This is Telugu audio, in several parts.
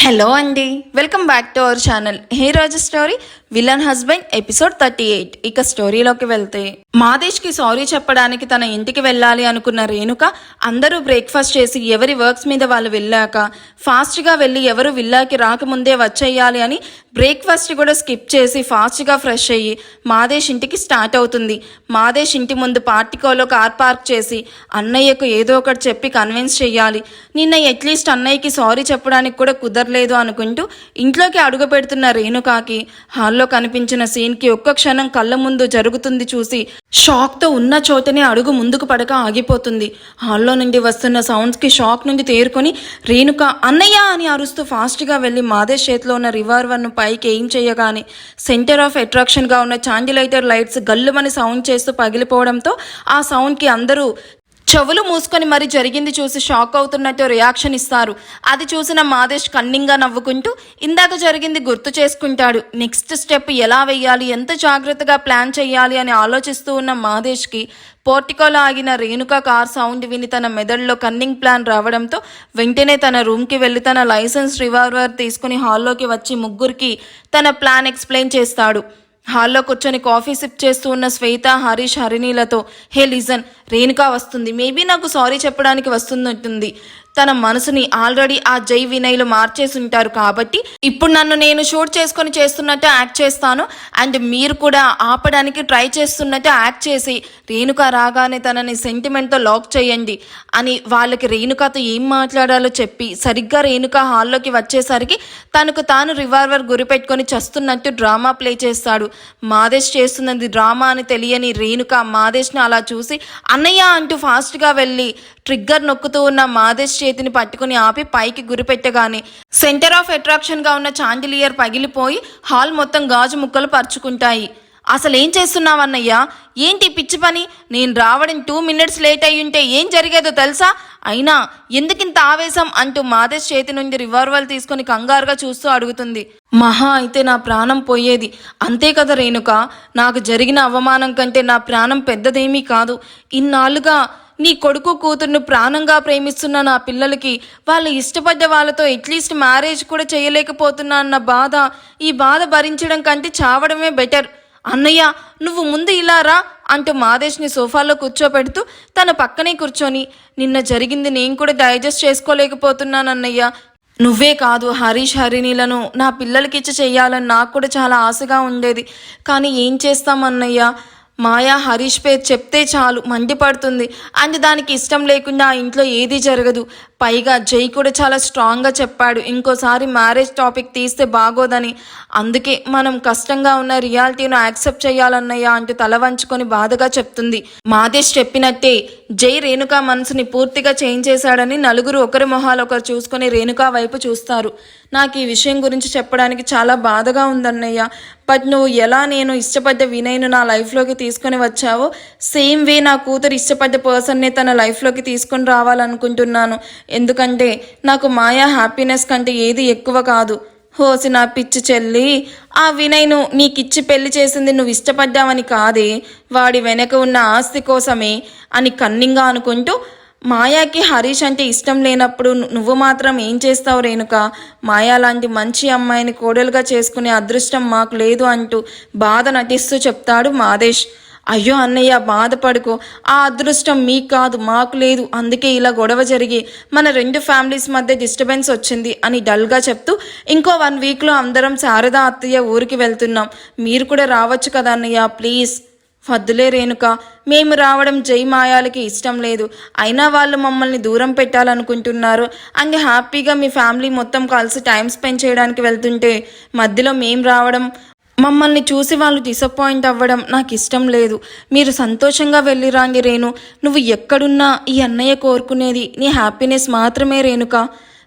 హలో అండి, welcome back to our channel. హే రోజు స్టోరీ విలన్ హస్బెండ్ ఎపిసోడ్ 38. ఇక స్టోరీలోకి వెళ్తే, మాదేశ్కి సారీ చెప్పడానికి తన ఇంటికి వెళ్ళాలి అనుకున్న రేణుక అందరూ బ్రేక్ఫాస్ట్ చేసి ఎవరి వర్క్స్ మీద వాళ్ళు వెళ్ళాక ఫాస్ట్గా వెళ్ళి ఎవరు విల్లాకి రాకముందే వచ్చేయాలి అని బ్రేక్ఫాస్ట్ కూడా స్కిప్ చేసి ఫాస్ట్గా ఫ్రెష్ అయ్యి మాదేశ్ ఇంటికి స్టార్ట్ అవుతుంది. మాదేశ్ ఇంటి ముందు పార్టికోలో కార్ పార్క్ చేసి అన్నయ్యకు ఏదో ఒకటి చెప్పి కన్విన్స్ చెయ్యాలి, నిన్న అట్లీస్ట్ అన్నయ్యకి సారీ చెప్పడానికి కూడా కుదరలేదు అనుకుంటూ ఇంట్లోకి అడుగు పెడుతున్న రేణుకాకి హాల్లో కనిపించిన సీన్కి ఒక్క క్షణం కళ్ళ ముందు జరుగుతుంది చూసి షాక్తో ఉన్న చోటనే అడుగు ముందుకు పడక ఆగిపోతుంది. హాల్లో నుండి వస్తున్న సౌండ్స్కి షాక్ నుండి తేరుకొని రేణుక అన్నయ్య అని అరుస్తూ ఫాస్ట్గా వెళ్ళి మాదేశ్ చేతిలో ఉన్న రివాల్వర్ను పైకి ఏం చేయగానే సెంటర్ ఆఫ్ అట్రాక్షన్గా ఉన్న చాండిలైటర్ లైట్స్ గల్లుమని సౌండ్ చేస్తూ పగిలిపోవడంతో ఆ సౌండ్కి అందరూ చెవులు మూసుకొని మరి జరిగింది చూసి షాక్ అవుతున్నట్టు రియాక్షన్ ఇస్తారు. అది చూసిన మాదేశ్ కన్నింగా నవ్వుకుంటూ ఇందాక జరిగింది గుర్తు చేసుకుంటాడు. నెక్స్ట్ స్టెప్ ఎలా వెయ్యాలి, ఎంత జాగ్రత్తగా ప్లాన్ చేయాలి అని ఆలోచిస్తూ ఉన్న మాదేశ్కి పోర్టికోలో ఆగిన రేణుక కార్ సౌండ్ విని తన మెదడులో కన్నింగ్ ప్లాన్ రావడంతో వెంటనే తన రూమ్కి వెళ్ళి తన లైసెన్స్ రివాల్వర్ తీసుకుని హాల్లోకి వచ్చి ముగ్గురికి తన ప్లాన్ ఎక్స్ప్లెయిన్ చేస్తాడు. హాల్లో కూర్చొని కాఫీ సిప్ చేస్తూ ఉన్న శ్వేత, హరీష్, హరిణీలతో హే లిజన్, రేణుక వస్తుంది, మేబీ నాకు సారీ చెప్పడానికి వస్తున్నట్టుంది. తన మనసుని ఆల్రెడీ ఆ జై వినయ్లు మార్చేసి ఉంటారు కాబట్టి ఇప్పుడు నన్ను నేను షూట్ చేసుకొని చేస్తున్నట్టు యాక్ట్ చేస్తాను, అండ్ మీరు కూడా ఆపడానికి ట్రై చేస్తున్నట్టు యాక్ట్ చేసి రేణుక రాగానే తనని సెంటిమెంట్తో లాక్ చేయండి అని వాళ్ళకి రేణుకతో ఏం మాట్లాడాలో చెప్పి సరిగ్గా రేణుక హాల్లోకి వచ్చేసరికి తనకు తాను రివాల్వర్ గురిపెట్టుకొని చస్తున్నట్టు డ్రామా ప్లే చేస్తాడు. మాదేశ్ చేస్తున్నది డ్రామా అని తెలియని రేణుక మాదేశ్ని అలా చూసి అన్నయ్య అంటూ ఫాస్ట్గా వెళ్ళి ట్రిగ్గర్ నొక్కుతూ ఉన్న మాదేశ్ చేతిని పట్టుకుని ఆపి పైకి గురిపెట్టగానే సెంటర్ ఆఫ్ అట్రాక్షన్గా ఉన్న చాండిలియర్ పగిలిపోయి హాల్ మొత్తం గాజు ముక్కలు పరుచుకుంటాయి. అసలు ఏం చేస్తున్నావన్నయ్యా, ఏంటి పిచ్చి పని, నేను రావడం 2 minutes లేట్ అయ్యుంటే ఏం జరిగేదో తెలుసా, అయినా ఎందుకింత ఆవేశం అంటూ మాదేశ్ చేతి నుండి రివాల్వర్ తీసుకుని కంగారుగా చూస్తూ అడుగుతుంది. మహా అయితే నా ప్రాణం పోయేది, అంతే కదా రేణుక, నాకు జరిగిన అవమానం కంటే నా ప్రాణం పెద్దదేమీ కాదు. ఇన్నాళ్ళుగా నీ కొడుకు కూతుర్ను ప్రాణంగా ప్రేమిస్తున్న నా పిల్లలకి వాళ్ళు ఇష్టపడ్డ వాళ్ళతో అట్లీస్ట్ మ్యారేజ్ కూడా చేయలేకపోతున్నా అన్న బాధ, ఈ బాధ భరించడం కంటే చావడమే బెటర్. అన్నయ్య నువ్వు ముందు ఇలా రా అంటూ మాదేశ్ని సోఫాలో కూర్చోపెడుతూ తన పక్కనే కూర్చొని నిన్న జరిగింది నేను కూడా డైజెస్ట్ చేసుకోలేకపోతున్నాను అన్నయ్య. నువ్వే కాదు హరీష్, హరిణీలను నా పిల్లలకిచ్చి చెయ్యాలని నాకు కూడా చాలా ఆశగా ఉండేది, కానీ ఏం చేస్తామన్నయ్య, మాయా హరీష్ పేరు చెప్తే చాలు మండిపడుతుంది, అండ్ దానికి ఇష్టం లేకుండా ఆ ఇంట్లో ఏదీ జరగదు. పైగా జై కూడా చాలా స్ట్రాంగ్గా చెప్పాడు ఇంకోసారి మ్యారేజ్ టాపిక్ తీస్తే బాగోదని, అందుకే మనం కష్టంగా ఉన్న రియాలిటీను యాక్సెప్ట్ చేయాలన్నయ్య అంటూ తల వంచుకొని బాధగా చెప్తుంది. మాదేశ్ చెప్పినట్టే జై రేణుక మనసుని పూర్తిగా చేంజ్ చేశాడని నలుగురు ఒకరి మొహాలు ఒకరు చూసుకొని రేణుక వైపు చూస్తారు. నాకు ఈ విషయం గురించి చెప్పడానికి చాలా బాధగా ఉందన్నయ్య, బట్ నువ్వు ఎలా నేను ఇష్టపడ్డ వినయ్ను నా లైఫ్లోకి తీసుకొని వచ్చావో సేమ్ వే నా కూతురు ఇష్టపడ్డ పర్సన్నే తన లైఫ్లోకి తీసుకొని రావాలనుకుంటున్నాను. ఎందుకంటే నాకు మాయా హ్యాపీనెస్ కంటే ఏది ఎక్కువ కాదు. హోసి నా పిచ్చి చెల్లి, ఆ వినయ్ను నీకిచ్చి పెళ్లి చేసింది నువ్వు ఇష్టపడ్డావని కాదే, వాడి వెనక ఉన్న ఆస్తి కోసమే అని కన్నింగా అనుకుంటూ మాయాకి హరీష్ అంటే ఇష్టం లేనప్పుడు నువ్వు మాత్రం ఏం చేస్తావు రేణుక, మాయా లాంటి మంచి అమ్మాయిని కోడలుగా చేసుకునే అదృష్టం మాకు లేదు అంటూ బాధ నటిస్తూ చెప్తాడు మాదేశ్. అయ్యో అన్నయ్య బాధపడుకో, ఆ అదృష్టం మీకు కాదు మాకు లేదు, అందుకే ఇలా గొడవ జరిగి మన 2 ఫ్యామిలీస్ మధ్య డిస్టర్బెన్స్ వచ్చింది అని డల్గా చెప్తూ ఇంకో 1 వీక్లో అందరం శారదా అత్తయ్య ఊరికి వెళ్తున్నాం, మీరు కూడా రావచ్చు కదా అన్నయ్య ప్లీజ్. వద్దులే రేణుక, మేము రావడం జై మాయాలకి ఇష్టం లేదు, అయినా వాళ్ళు మమ్మల్ని దూరం పెట్టాలనుకుంటున్నారు, అండ్ హ్యాపీగా మీ ఫ్యామిలీ మొత్తం కలిసి టైం స్పెండ్ చేయడానికి వెళ్తుంటే మధ్యలో మేము రావడం, మమ్మల్ని చూసి వాళ్ళు డిసప్పాయింట్ అవ్వడం నాకు ఇష్టం లేదు. మీరు సంతోషంగా వెళ్ళిరాండి రేణు, నువ్వు ఎక్కడున్నా ఈ అన్నయ్య కోరుకునేది నీ హ్యాపీనెస్ మాత్రమే రేణుక.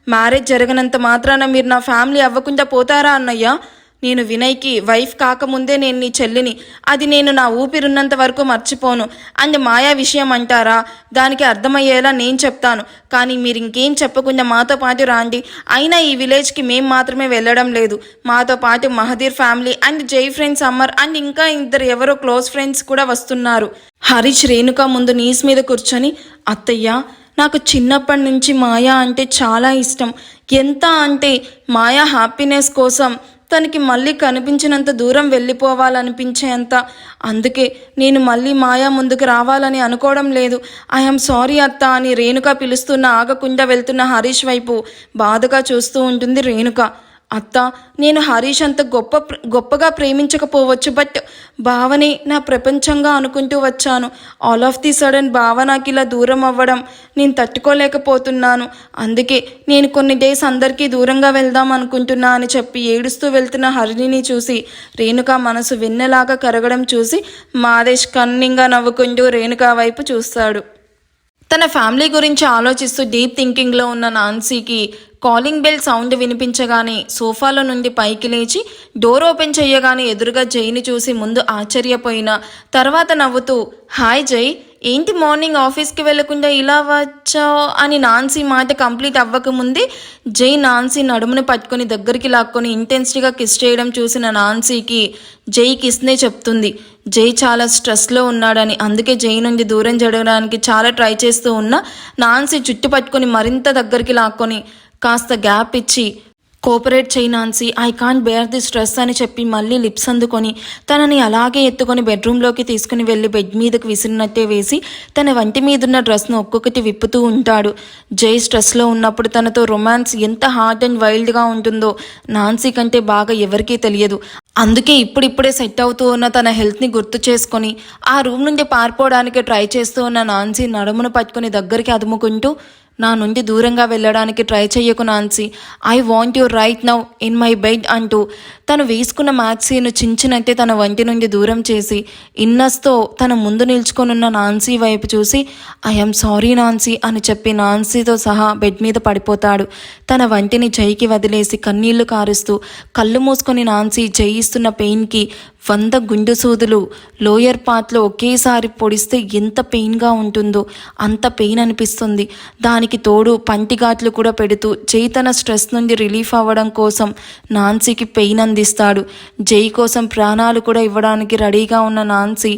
మ్యారేజ్ జరగనంత మాత్రాన మీరు నా ఫ్యామిలీ అవ్వకుండా పోతారా అన్నయ్య, నేను వినయ్కి వైఫ్ కాకముందే నేను నీ చెల్లిని, అది నేను నా ఊపిరున్నంత వరకు మర్చిపోను. అండ్ మాయా విషయం అంటారా, దానికి అర్థమయ్యేలా నేను చెప్తాను, కానీ మీరు ఇంకేం చెప్పకుండా మాతో పాటు రాండి. అయినా ఈ విలేజ్కి మేం మాత్రమే వెళ్ళడం లేదు, మాతో పాటు మహదీర్ ఫ్యామిలీ అండ్ జై ఫ్రెండ్స్ అమ్మర్ అండ్ ఇంకా ఇద్దరు ఎవరో క్లోజ్ ఫ్రెండ్స్ కూడా వస్తున్నారు. హరీష్ రేణుక ముందు నీస్ మీద కూర్చొని, అత్తయ్య నాకు చిన్నప్పటి నుంచి మాయా అంటే చాలా ఇష్టం. ఎంత అంటే మాయా హ్యాపీనెస్ కోసం తనకి మళ్ళీ కనిపించినంత దూరం వెళ్ళిపోవాలనిపించేంత. అందుకే నేను మళ్ళీ మాయా ముందుకు రావాలని అనుకోవడం లేదు. ఐఎమ్ సారీ అత్త అని రేణుక పిలుస్తున్న ఆగకుండా వెళ్తున్న హరీష్ వైపు బాధగా చూస్తూ ఉంటుంది రేణుక. అత్త, నేను హరీష్ అంత గొప్పగా ప్రేమించకపోవచ్చు, బట్ భావనే నా ప్రపంచంగా అనుకుంటూ వచ్చాను. ఆల్ ఆఫ్ ది సడన్ భావ నాకు ఇలా దూరం అవ్వడం నేను తట్టుకోలేకపోతున్నాను. అందుకే నేను కొన్ని డేస్ అందరికీ దూరంగా వెళ్దాం అనుకుంటున్నా అని చెప్పి ఏడుస్తూ వెళ్తున్న హరిణిని చూసి రేణుక మనసు వెన్నెలాగా కరగడం చూసి మాదేశ్ కన్నింగా నవ్వుకుంటూ రేణుక వైపు చూస్తాడు. తన ఫ్యామిలీ గురించి ఆలోచిస్తూ డీప్ థింకింగ్లో ఉన్న నాన్సీకి కాలింగ్ బెల్ సౌండ్ వినిపించగానే సోఫాలో నుండి పైకి లేచి డోర్ ఓపెన్ చేయగానే ఎదురుగా జైని చూసి ముందు ఆశ్చర్యపోయిన తర్వాత నవ్వుతూ, హాయ్ జై, ఏంటి మార్నింగ్ ఆఫీస్కి వెళ్లకుండా ఇలా వచ్చావు అని నాన్సీ మాట కంప్లీట్ అవ్వకముందే జై నాన్సీ నడుముని పట్టుకొని దగ్గరికి లాక్కొని ఇంటెన్స్గా కిస్ చేయడం చూసిన నాన్సీకి జై కిస్నే చెప్తుంది. జై చాలా స్ట్రెస్లో ఉన్నాడని, అందుకే జై నుండి దూరం జరగడానికి చాలా ట్రై చేస్తూ ఉన్న నాన్సీ జుట్టు పట్టుకొని మరింత దగ్గరికి లాక్కొని కాస్త గ్యాప్ ఇచ్చి, కోఆపరేట్ చేయి Nancy, I can't bear the stress అని చెప్పి మళ్ళీ లిప్స్ అందుకొని తనని అలాగే ఎత్తుకొని బెడ్రూమ్లోకి తీసుకుని వెళ్ళి బెడ్ మీదకు విసిరినట్టే వేసి తన వంటి మీదున్న డ్రెస్ను ఒక్కొక్కటి విప్పుతూ ఉంటాడు. జై స్ట్రెస్లో ఉన్నప్పుడు తనతో రొమాన్స్ ఎంత హార్డ్ అండ్ వైల్డ్గా ఉంటుందో నాన్సీ కంటే బాగా ఎవరికీ తెలియదు. అందుకే ఇప్పుడిప్పుడే సెట్ అవుతూ ఉన్న తన హెల్త్ని గుర్తు చేసుకొని ఆ రూమ్ నుండి పారిపోవడానికి ట్రై చేస్తూ ఉన్న నాన్సీ నడుమును పట్టుకొని దగ్గరికి అదుముకుంటూ, నా నుండి దూరంగా వెళ్ళడానికి ట్రై చెయ్యకు Nancy, I want you right now in my bed అంటూ తను వేసుకున్న మ్యాక్సీను చించినట్టే తన వంటి నుండి దూరం చేసి ఇన్నస్తో తన ముందు నిల్చుకొనున్న నాన్సీ వైపు చూసి ఐఎమ్ సారీ నాన్సీ అని చెప్పి నాన్సీతో సహా బెడ్ మీద పడిపోతాడు. తన వంటిని జైకి వదిలేసి కన్నీళ్లు కారుస్తూ కళ్ళు మూసుకొని నాన్సీ జై ఇస్తున్న పెయిన్కి 100 గుండు సూదులు లోయర్ పార్ట్లో ఒకేసారి పొడిస్తే ఎంత పెయిన్గా ఉంటుందో అంత పెయిన్ అనిపిస్తుంది. దానికి తోడు పంటిఘాట్లు కూడా పెడుతూ జై తన స్ట్రెస్ నుండి రిలీఫ్ అవ్వడం కోసం నాన్సీకి పెయిన్ అందిస్తాడు. జై కోసం ప్రాణాలు కూడా ఇవ్వడానికి రెడీగా ఉన్న నాన్సీ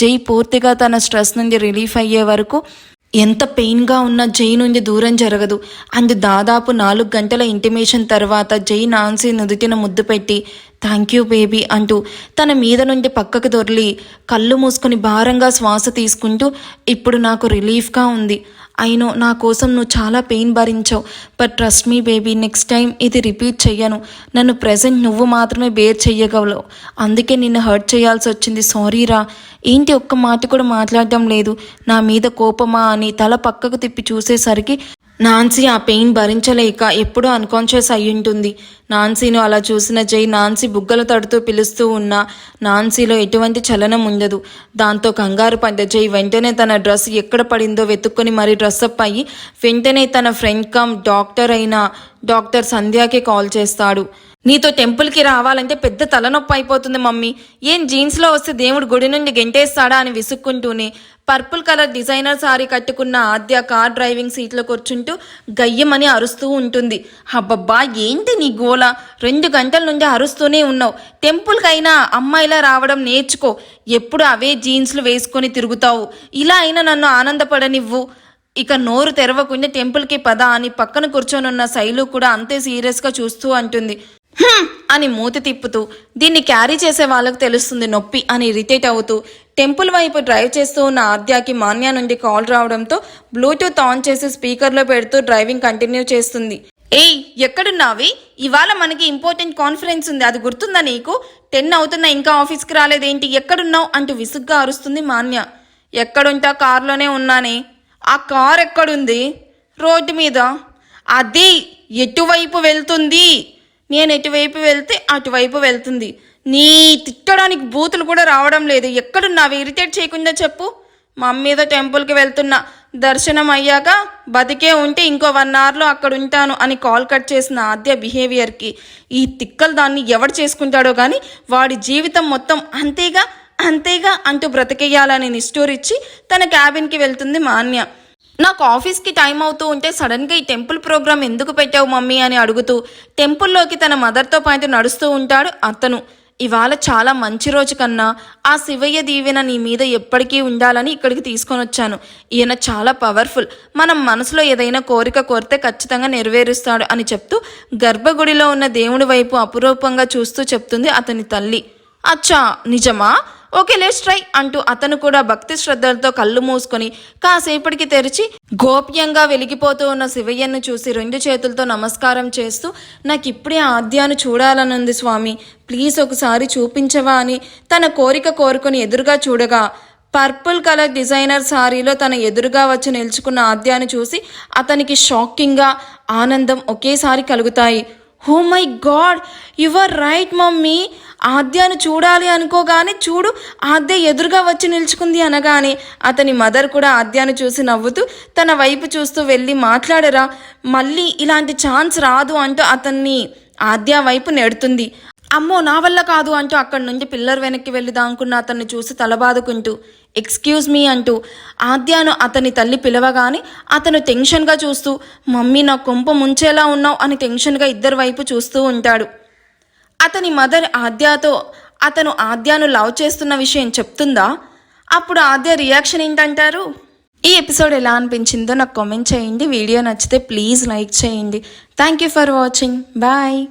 జై పూర్తిగా తన స్ట్రెస్ నుండి రిలీఫ్ అయ్యే వరకు ఎంత పెయిన్గా ఉన్న జై నుండి దూరం జరగదు. అండ్ దాదాపు 4 గంటల ఇంటిమేషన్ తర్వాత జై నాన్సీ నుదుటిన ముద్దు పెట్టి థ్యాంక్ యూ బేబీ అంటూ తన మీద నుండి పక్కకు దొర్లి కళ్ళు మూసుకొని భారంగా శ్వాస తీసుకుంటూ, ఇప్పుడు నాకు రిలీఫ్గా ఉంది, అయినో నా కోసం నువ్వు చాలా పెయిన్ భరించావు, but trust me baby, next time ఇది రిపీట్ చెయ్యను, నన్ను ప్రెజెంట్ నువ్వు మాత్రమే బేర్ చెయ్యగలవు, అందుకే నిన్ను హర్ట్ చేయాల్సి వచ్చింది, సారీరా. ఏంటి ఒక్క మాట కూడా మాట్లాడడం లేదు, నా మీద కోపమా అని తల పక్కకు తిప్పి చూసేసరికి నాన్సీ ఆ పెయిన్ భరించలేక ఎప్పుడూ అన్కాన్షియస్ అయ్యుంటుంది. నాన్సీను అలా చూసిన జై నాన్సీ బుగ్గలు తడుతూ పిలుస్తూ ఉన్నా నాన్సీలో ఎటువంటి చలనం ఉండదు. దాంతో కంగారు పడ్డ జై వెంటనే తన డ్రెస్ ఎక్కడ పడిందో వెతుక్కొని మరీ డ్రెస్అప్ అయ్యి వెంటనే తన ఫ్రెండ్ కమ్ డాక్టర్ అయిన డాక్టర్ సంధ్యాకి కాల్ చేస్తాడు. నీతో టెంపుల్కి రావాలంటే పెద్ద తలనొప్పి అయిపోతుంది మమ్మీ, ఏం జీన్స్లో వస్తే దేవుడు గుడి నుండి గెంటేస్తాడా అని విసుక్కుంటూనే పర్పుల్ కలర్ డిజైనర్ సారీ కట్టుకున్న ఆద్య కార్ డ్రైవింగ్ సీట్లో కూర్చుంటూ గయ్యమని అరుస్తూ ఉంటుంది. అబ్బబ్బా ఏంటి నీ గోల, 2 గంటల నుండి అరుస్తూనే ఉన్నావు, టెంపుల్కైనా అమ్మాయిలా రావడం నేర్చుకో, ఎప్పుడు అవే జీన్స్లు వేసుకొని తిరుగుతావు, ఇలా అయినా నన్ను ఆనందపడనివ్వు, ఇక నోరు తెరవకుండా టెంపుల్కి పద అని పక్కన కూర్చొనున్న శైలు కూడా అంతే సీరియస్గా చూస్తూ అంటుంది. అని మూతి తిప్పుతూ దీన్ని క్యారీ చేసే వాళ్ళకు తెలుస్తుంది నొప్పి అని ఇరిటేట్ అవుతూ టెంపుల్ వైపు డ్రైవ్ చేస్తూ ఉన్న ఆద్యాకి మాన్యా నుండి కాల్ రావడంతో బ్లూటూత్ ఆన్ చేసి స్పీకర్లో పెడుతూ డ్రైవింగ్ కంటిన్యూ చేస్తుంది. ఏయ్ ఎక్కడున్నావి, ఇవాళ మనకి ఇంపార్టెంట్ కాన్ఫరెన్స్ ఉంది, అది గుర్తుందా నీకు, 10 అవుతున్నా ఇంకా ఆఫీస్కి రాలేదేంటి, ఎక్కడున్నావు అంటూ విసుగ్గా అరుస్తుంది మాన్యా. ఎక్కడుంటా కారులోనే ఉన్నానే. ఆ కార్ ఎక్కడుంది, రోడ్డు మీద, అది ఎటువైపు వెళ్తుంది, నేను ఎటువైపు వెళ్తే అటువైపు వెళ్తుంది, నీ తిట్టడానికి బూతులు కూడా రావడం లేదు, ఎక్కడున్నావు, ఇరిటేట్ చేయకుండా చెప్పు. మమ్మీ మీద టెంపుల్కి వెళ్తున్నా, దర్శనం అయ్యాక బతికే ఉంటే ఇంకో 1 అవర్లో అక్కడ ఉంటాను అని కాల్ కట్ చేసిన ఆద్య బిహేవియర్కి ఈ తిక్కలు దాన్ని ఎవడు చేసుకుంటాడో కానీ వాడి జీవితం మొత్తం అంతేగా అంతేగా అంటూ బ్రతికేయాలని నిష్ఠూరిచ్చి తన క్యాబిన్కి వెళ్తుంది మాన్య. నాకు ఆఫీస్కి టైం అవుతూ ఉంటే సడన్గా ఈ టెంపుల్ ప్రోగ్రామ్ ఎందుకు పెట్టావు మమ్మీ అని అడుగుతూ టెంపుల్లోకి తన మదర్తో పాటు నడుస్తూ ఉంటాడు అతను. ఇవాళ చాలా మంచి రోజు కన్నా ఆ శివయ్య దీవెన నీ మీద ఎప్పటికీ ఉండాలని ఇక్కడికి తీసుకొని వచ్చాను. ఈయన చాలా పవర్ఫుల్, మనం మనసులో ఏదైనా కోరిక కోరితే ఖచ్చితంగా నెరవేరుస్తాడు అని చెప్తూ గర్భగుడిలో ఉన్న దేవుడి వైపు అపురూపంగా చూస్తూ చెప్తుంది అతని తల్లి. అచ్చా నిజమా, ఓకే లెట్స్ ట్రై అంటూ అతను కూడా భక్తి శ్రద్ధలతో కళ్ళు మూసుకొని కాసేపటికి తెరిచి గోప్యంగా వెలిగిపోతూ ఉన్న శివయ్యను చూసి 2 చేతులతో నమస్కారం చేస్తూ నాకు ఇప్పుడే ఆద్యాను చూడాలనుంది స్వామి, ప్లీజ్ ఒకసారి చూపించవా అని తన కోరిక కోరుకొని ఎదురుగా చూడగా పర్పుల్ కలర్ డిజైనర్ సారీలో తన ఎదురుగా వచ్చి నిల్చుకున్న ఆద్యాను చూసి అతనికి షాకింగ్గా ఆనందం ఒకేసారి కలుగుతాయి. Oh my god, you are right mummy, ఆద్యాను చూడాలి అనుకోగానే చూడు ఆద్య ఎదురుగా వచ్చి నిల్చుకుంది అనగానే అతని మదర్ కూడా ఆద్యాను చూసి నవ్వుతూ తన వైపు చూస్తూ వెళ్ళి మాట్లాడరా, మళ్ళీ ఇలాంటి ఛాన్స్ రాదు అంటూ అతన్ని ఆద్య వైపు నెడుతుంది. అమ్మో నా వల్ల కాదు అంటూ అక్కడి నుంచి పిల్లర్ వెనక్కి వెళ్ళి దాంకున్న అతన్ని చూసి తలబాదుకుంటూ ఎక్స్క్యూజ్ మీ అంటూ ఆద్యాను అతని తల్లి పిలవగానే అతను టెన్షన్గా చూస్తూ మమ్మీ నా కొంప ముంచేలా ఉన్నావు అని టెన్షన్గా ఇద్దరి వైపు చూస్తూ ఉంటాడు. అతని మదర్ అతను ఆద్యాను లవ్ చేస్తున్న విషయం చెప్తుందా? అప్పుడు ఆద్య రియాక్షన్ ఏంటంటారు? ఈ ఎపిసోడ్ ఎలా అనిపించిందో నాకు కామెంట్ చేయండి. వీడియో నచ్చితే ప్లీజ్ లైక్ చేయండి. Thank you for watching. Bye.